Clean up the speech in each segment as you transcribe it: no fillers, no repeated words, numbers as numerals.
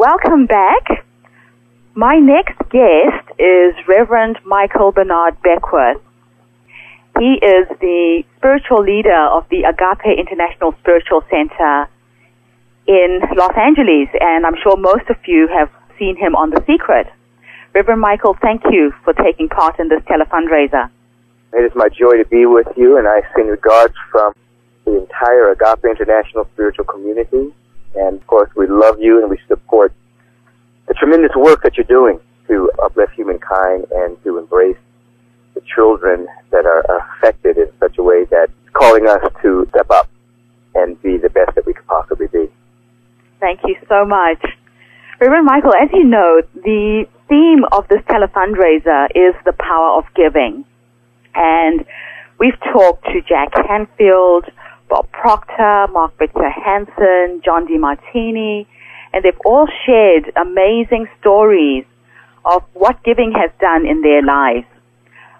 welcome back. My next guest is Reverend Michael Bernard Beckwith. He is the spiritual leader of the Agape International Spiritual Center in Los Angeles, and I'm sure most of you have seen him on The Secret. Reverend Michael, thank you for taking part in this telefundraiser. It is my joy to be with you, and I send regards from the entire Agape International Spiritual Community. And, of course, we love you and we support the tremendous work that you're doing to uplift humankind and to embrace the children that are affected in such a way that it's calling us to step up and be the best that we could possibly be. Thank you so much. Reverend Michael, as you know, the theme of this telefundraiser is the power of giving. And we've talked to Jack Canfield, Bob Proctor, Mark Victor Hansen, John DeMartini, and they've all shared amazing stories of what giving has done in their lives.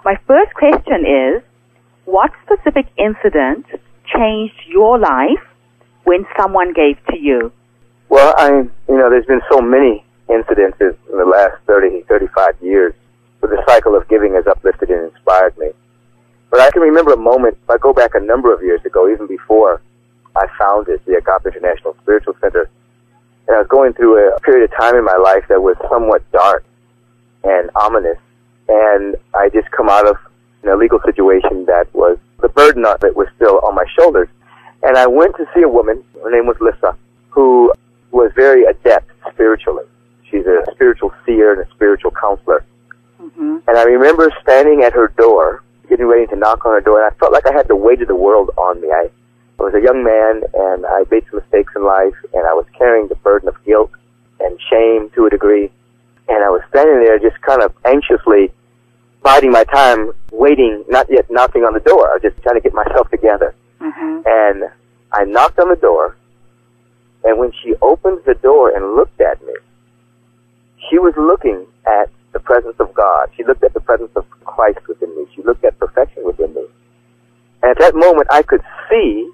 My first question is, what specific incident changed your life when someone gave to you? Well, there's been so many incidences in the last 35 years where the cycle of giving has uplifted and inspired me. But I can remember a moment, if I go back a number of years ago, even before I founded the Agape International Spiritual Center, and I was going through a period of time in my life that was somewhat dark and ominous, and I just come out of a legal situation that was, the burden of it was still on my shoulders. And I went to see a woman, her name was Lissa, who was very adept spiritually. She's a spiritual seer and a spiritual counselor. Mm-hmm. And I remember standing at her door, getting ready to knock on her door, and I felt like I had the weight of the world on me. I was a young man, and I made some mistakes in life, and I was carrying the burden of guilt and shame to a degree. And I was standing there just kind of anxiously biding my time, waiting, not yet knocking on the door. I was just trying to get myself together. Mm-hmm. And I knocked on the door, and when she opened the door and looked at me, she was looking at the presence of God. She looked at the presence of Christ within me. She looked at perfection within me. And at that moment, I could see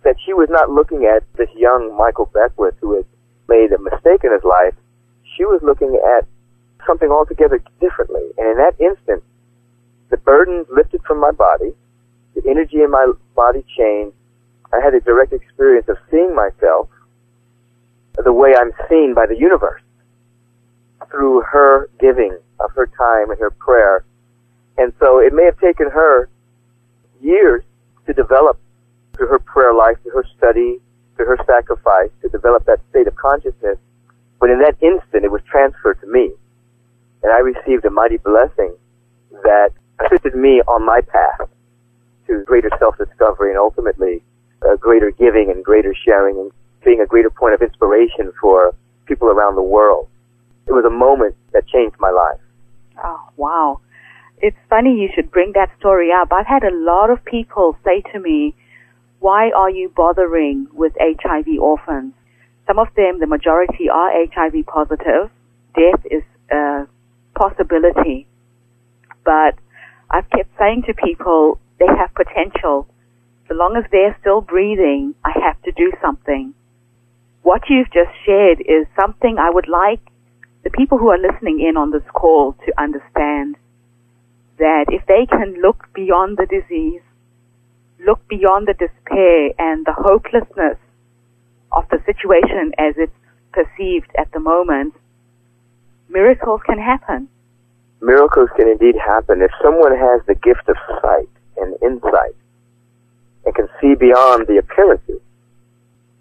that she was not looking at this young Michael Beckwith who had made a mistake in his life. She was looking at something altogether differently. And in that instant, the burden lifted from my body, the energy in my body changed. I had a direct experience of seeing myself the way I'm seen by the universe, through her giving of her time and her prayer. And so it may have taken her years to develop, through her prayer life, through her study, through her sacrifice, to develop that state of consciousness. But in that instant, it was transferred to me. And I received a mighty blessing that assisted me on my path to greater self-discovery and ultimately greater giving and greater sharing and being a greater point of inspiration for people around the world. It was a moment that changed my life. Oh, wow. It's funny you should bring that story up. I've had a lot of people say to me, why are you bothering with HIV orphans? Some of them, the majority, are HIV positive. Death is a possibility. But I've kept saying to people, they have potential. So long as they're still breathing, I have to do something. What you've just shared is something I would like the people who are listening in on this call to understand, that if they can look beyond the disease, look beyond the despair and the hopelessness of the situation as it's perceived at the moment, miracles can happen. Miracles can indeed happen. If someone has the gift of sight and insight and can see beyond the appearances,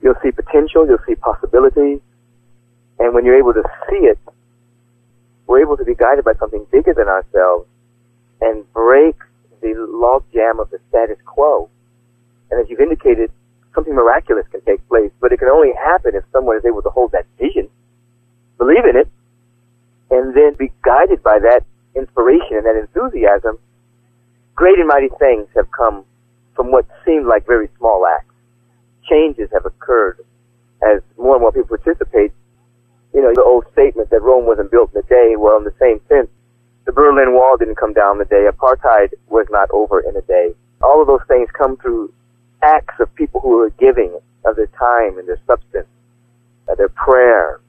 you'll see potential, you'll see possibilities, and when you're able to see it, we're able to be guided by something bigger than ourselves and break the logjam of the status quo. And as you've indicated, something miraculous can take place, but it can only happen if someone is able to hold that vision, believe in it, and then be guided by that inspiration and that enthusiasm. Great and mighty things have come from what seemed like very small acts. Changes have occurred as more and more people participate. You know, the old statement that Rome wasn't built in a day, well, in the same sense, the Berlin Wall didn't come down in a day. Apartheid was not over in a day. All of those things come through acts of people who are giving of their time and their substance their prayer,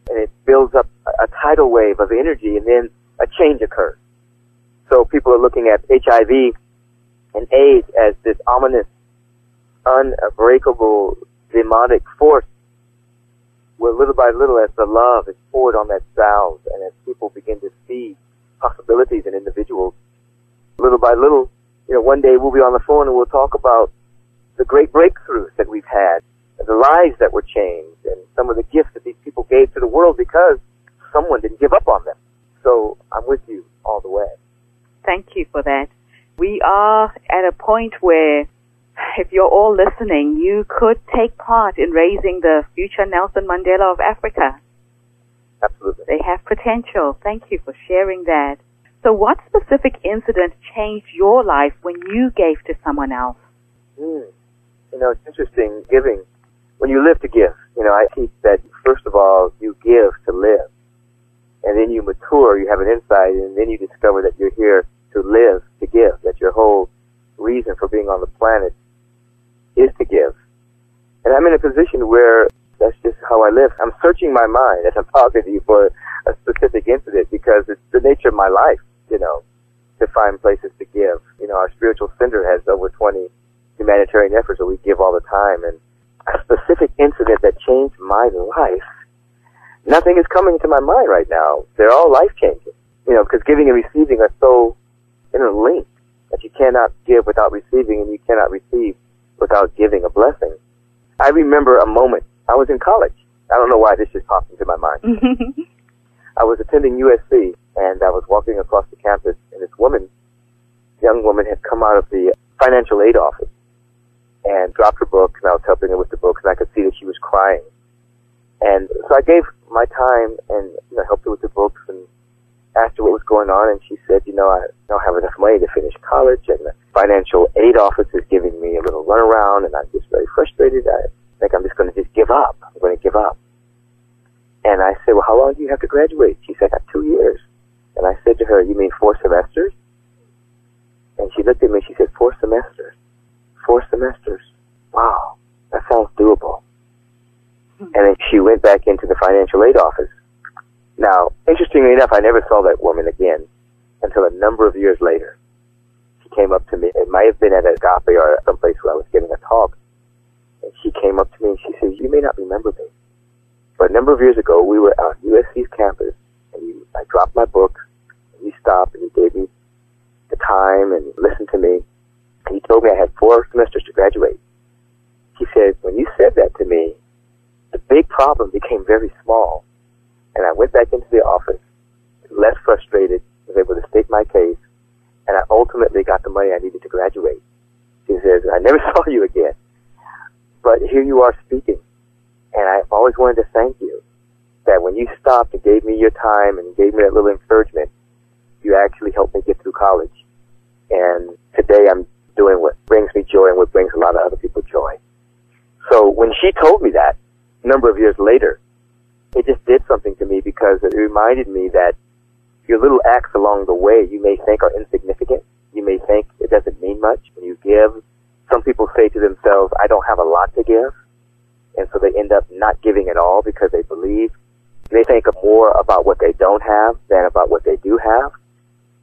and it builds up a tidal wave of energy, and then a change occurs. So people are looking at HIV and AIDS as this ominous, unbreakable, demonic force, where little by little, as the love is poured on that salve, and as people begin to see possibilities in individuals, little by little, one day we'll be on the phone and we'll talk about the great breakthroughs that we've had, the lives that were changed, and some of the gifts that these people gave to the world because someone didn't give up on them. So I'm with you all the way. Thank you for that. We are at a point where, if you're all listening, you could take part in raising the future Nelson Mandela of Africa. Absolutely. They have potential. Thank you for sharing that. So what specific incident changed your life when you gave to someone else? It's interesting, giving. When you live to give, I teach that, first of all, you give to live. And then you mature, you have an insight, and then you discover that you're here to live, to give, that your whole reason for being on the planet is to give. And I'm in a position where that's just how I live. I'm searching my mind as I'm talking to you for a specific incident because it's the nature of my life, to find places to give. Our spiritual center has over 20 humanitarian efforts that we give all the time. And a specific incident that changed my life, nothing is coming to my mind right now. They're all life-changing, because giving and receiving are so interlinked that you cannot give without receiving, and you cannot receive without giving a blessing. I remember a moment. I was in college. I don't know why this just popped into my mind. I was attending USC, and I was walking across the campus, and this young woman had come out of the financial aid office and dropped her book, and I was helping her with the book, and I could see that she was crying. And so I gave my time and helped her with the books and asked her what was going on, and she said, I don't have enough money to finish college, and the financial aid office is giving me a little runaround, and I'm just very frustrated. I think I'm just going to just give up. I'm going to give up. And I said, well, how long do you have to graduate? She said, I got 2 years. And I said to her, you mean 4 semesters? And she looked at me and she said, 4 semesters. 4 semesters. Wow, that sounds doable. And then she went back into the financial aid office. Now, interestingly enough, I never saw that woman again until a number of years later. She came up to me. It might have been at Agape or someplace where I was giving a talk. And she came up to me and she said, you may not remember me, but a number of years ago, we were on USC's campus, and I dropped my book, and you stopped, and you gave me the time and listened to me, and you told me I had 4 semesters to graduate. She said, when you said that to me, the big problem became very small, and I went back into the office, less frustrated, was able to state my case, and I ultimately got the money I needed to graduate. She says, I never saw you again, but here you are speaking. And I've always wanted to thank you that when you stopped and gave me your time and gave me that little encouragement, you actually helped me get through college. And today I'm doing what brings me joy and what brings a lot of other people joy. So when she told me that, a number of years later, it just did something to me because it reminded me that your little acts along the way you may think are insignificant. You may think it doesn't mean much when you give. Some people say to themselves, I don't have a lot to give. And so they end up not giving at all because they believe. They think more about what they don't have than about what they do have.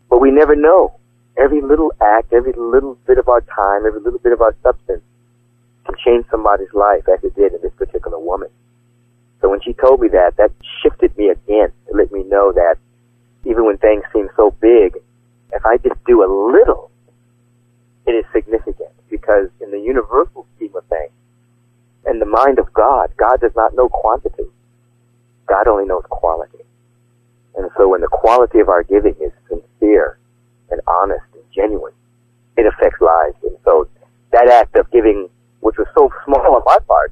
But we never know. Every little act, every little bit of our time, every little bit of our substance can change somebody's life as it did in this particular woman. So when she told me that, that shifted me again to let me know that even when things seem so big, if I just do a little, it is significant because in the universal scheme of things, in the mind of God, God does not know quantity. God only knows quality. And so when the quality of our giving is sincere and honest and genuine, it affects lives. And so that act of giving, which was so small on my part,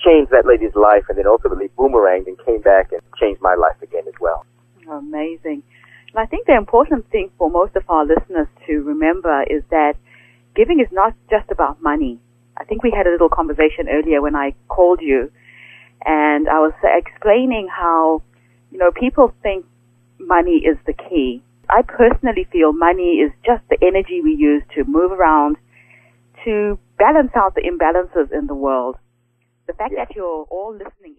changed that lady's life and then ultimately boomeranged and came back and changed my life again as well. Amazing. And I think the important thing for most of our listeners to remember is that giving is not just about money. I think we had a little conversation earlier when I called you, and I was explaining how, people think money is the key. I personally feel money is just the energy we use to move around, to balance out the imbalances in the world. The fact Yeah. that you're all listening